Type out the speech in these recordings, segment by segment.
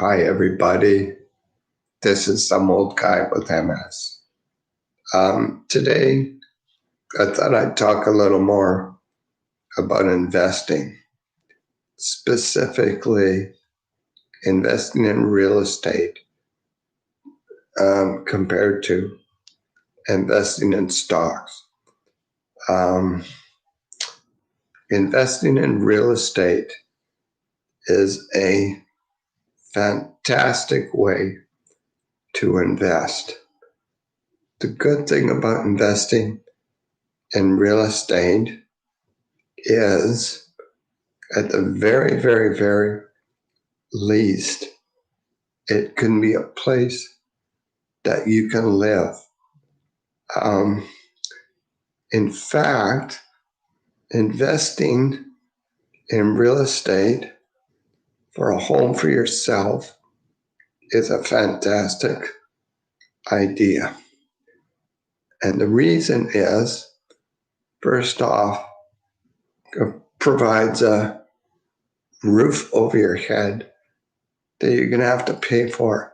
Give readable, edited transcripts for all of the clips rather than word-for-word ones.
Hi, everybody. This is some old guy with MS. Today, I thought I'd talk a little more about investing, specifically investing in real estate compared to investing in stocks. Investing in real estate is a fantastic way to invest. The good thing about investing in real estate is, at the very, very, very least, it can be a place that you can live. In fact, investing in real estate for a home for yourself is a fantastic idea. And the reason is, first off, it provides a roof over your head that you're going to have to pay for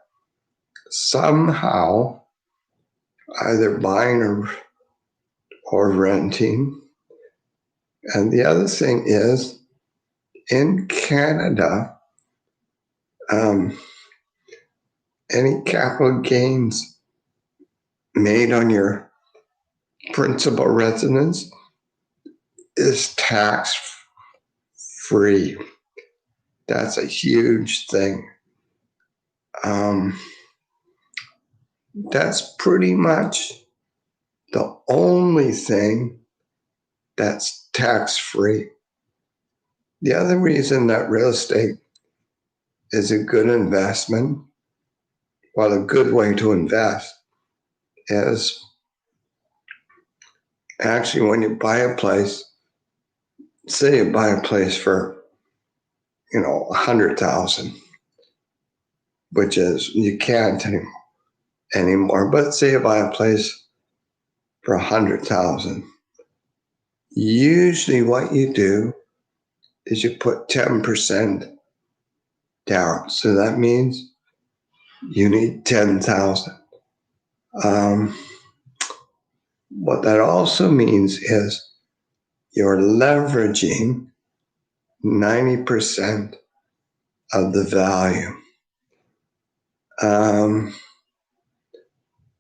somehow, either buying or renting. And the other thing is, in Canada, any capital gains made on your principal residence is tax-free. That's a huge thing. That's pretty much the only thing that's tax-free. The other reason that real estate is a good investment, well, a good way to invest, is actually when you buy a place, say you buy a place for, $100,000, which is, you can't anymore, but say you buy a place for 100,000. Usually what you do is you put 10% down. So that means you need 10,000. What that also means is you're leveraging 90% of the value.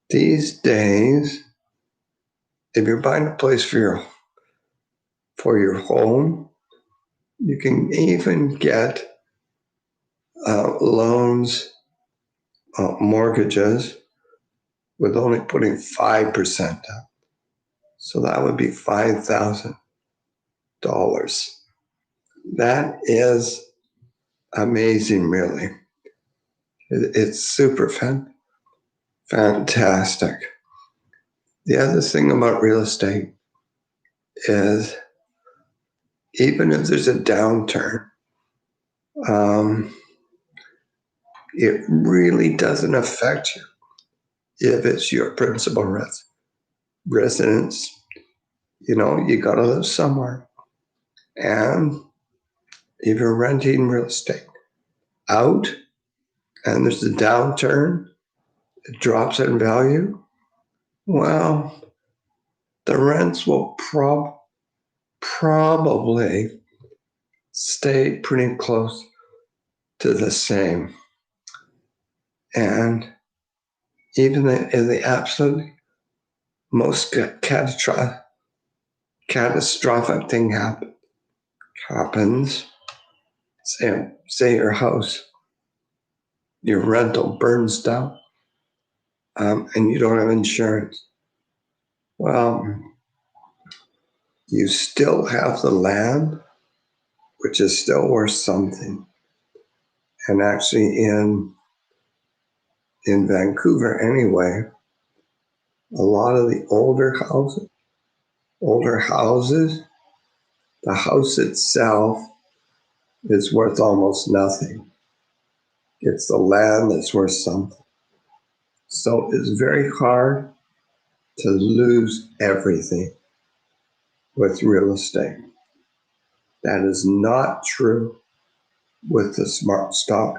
These days, if you're buying a place for your home, you can even get loans, mortgages, with only putting 5% down. So that would be $5,000. That is amazing, really. It's super fantastic. The other thing about real estate is, even if there's a downturn, it really doesn't affect you if it's your principal residence. You got to live somewhere. And if you're renting real estate out and there's a downturn, it drops in value, well, the rents will probably stay pretty close to the same. And even in the absolute most catastrophic thing happens, say your house, your rental burns down, and you don't have insurance. Well, you still have the land, which is still worth something. And actually in Vancouver anyway, a lot of the older houses, the house itself is worth almost nothing. It's the land that's worth something. So it's very hard to lose everything with real estate. That is not true with the smart stock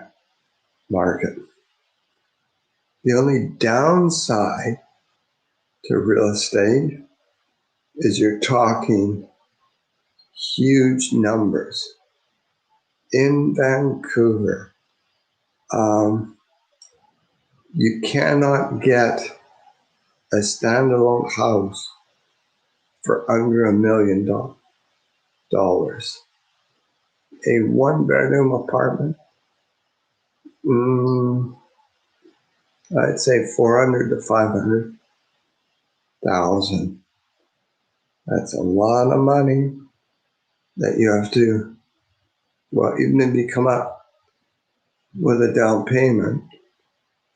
market. The only downside to real estate is you're talking huge numbers. In Vancouver, you cannot get a standalone house for under $1 million. A one-bedroom apartment, I'd say 400 to 500,000. That's a lot of money that you have to, well, even if you come up with a down payment,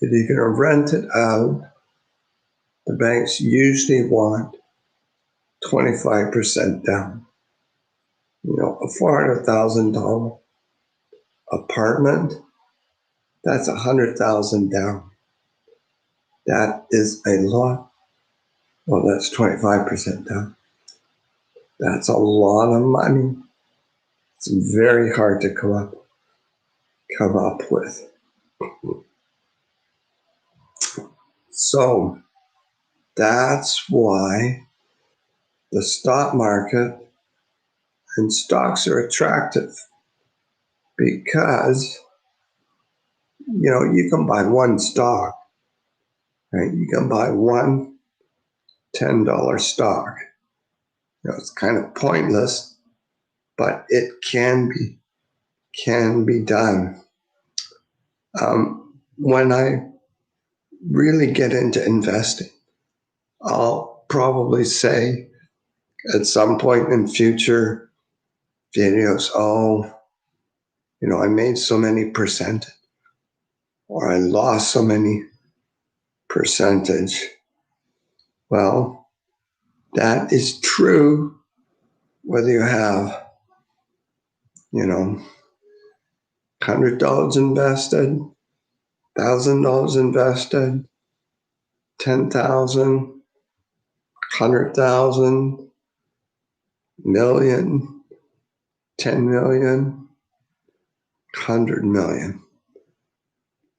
if you're going to rent it out, the banks usually want 25% down. You know, a $400,000 apartment, that's $100,000 down. That is a lot. Well, that's 25% down. That's a lot of money. It's very hard to come up with. So that's why the stock market and stocks are attractive, because you can buy one stock, right? You can buy one $10 stock. It's kind of pointless, but it can be done. When I really get into investing, I'll probably say at some point in future videos, I made so many percentage, or I lost so many percentage. Well, that is true whether you have, $100 invested, $1,000 invested, 10,000, 100,000, million, 10 million, 100 million.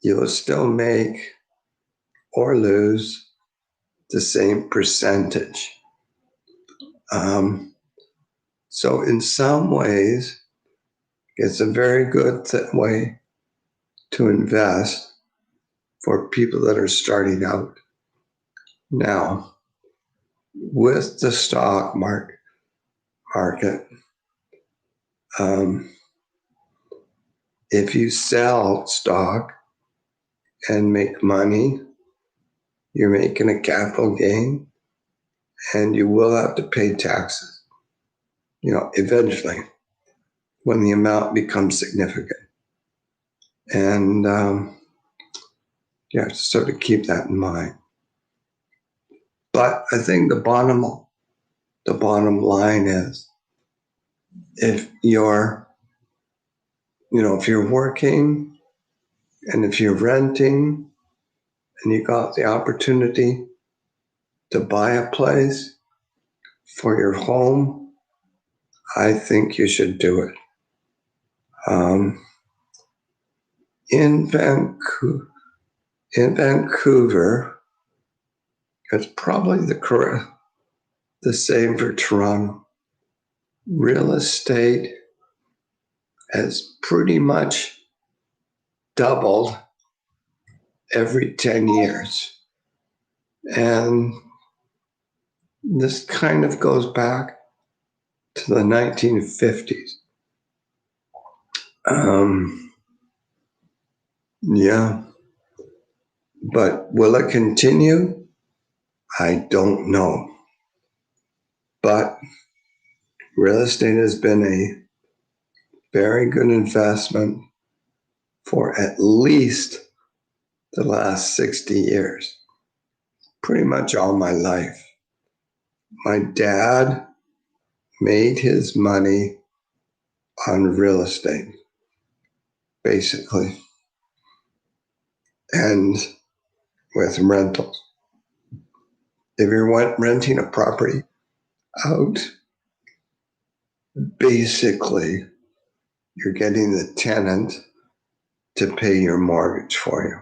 You will still make or lose the same percentage. So in some ways, it's a very good way to invest for people that are starting out. Now, with the stock market, if you sell stock and make money, you're making a capital gain, and you will have to pay taxes, eventually, when the amount becomes significant. And sort of keep that in mind. But I think the bottom line is, if you're working and if you're renting and you got the opportunity to buy a place for your home, I think you should do it. In Vancouver, it's probably the same for Toronto. Real estate has pretty much doubled every 10 years. And this kind of goes back to the 1950s. But will it continue? I don't know. But real estate has been a very good investment for at least the last 60 years. Pretty much all my life. My dad made his money on real estate, basically, and with rentals. If you're renting a property out, basically, you're getting the tenant to pay your mortgage for you.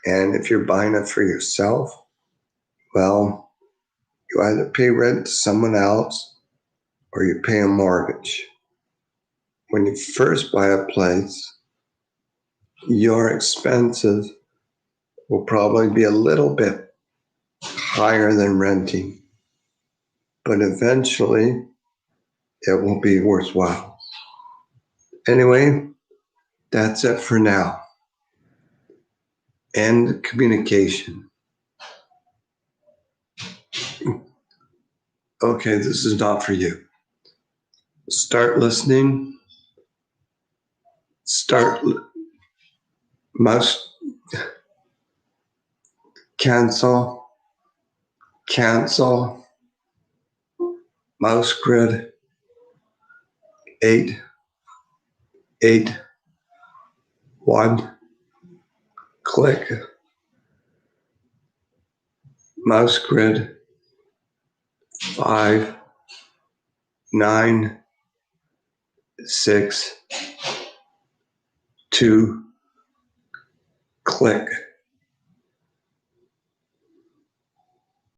And if you're buying it for yourself, well, you either pay rent to someone else or you pay a mortgage. When you first buy a place, your expenses will probably be a little bit higher than renting, but eventually it will be worthwhile. Anyway, that's it for now. End communication. Okay, this is not for you. Start listening. Must cancel. Mouse grid 881. Click. Mouse grid 5962. Click.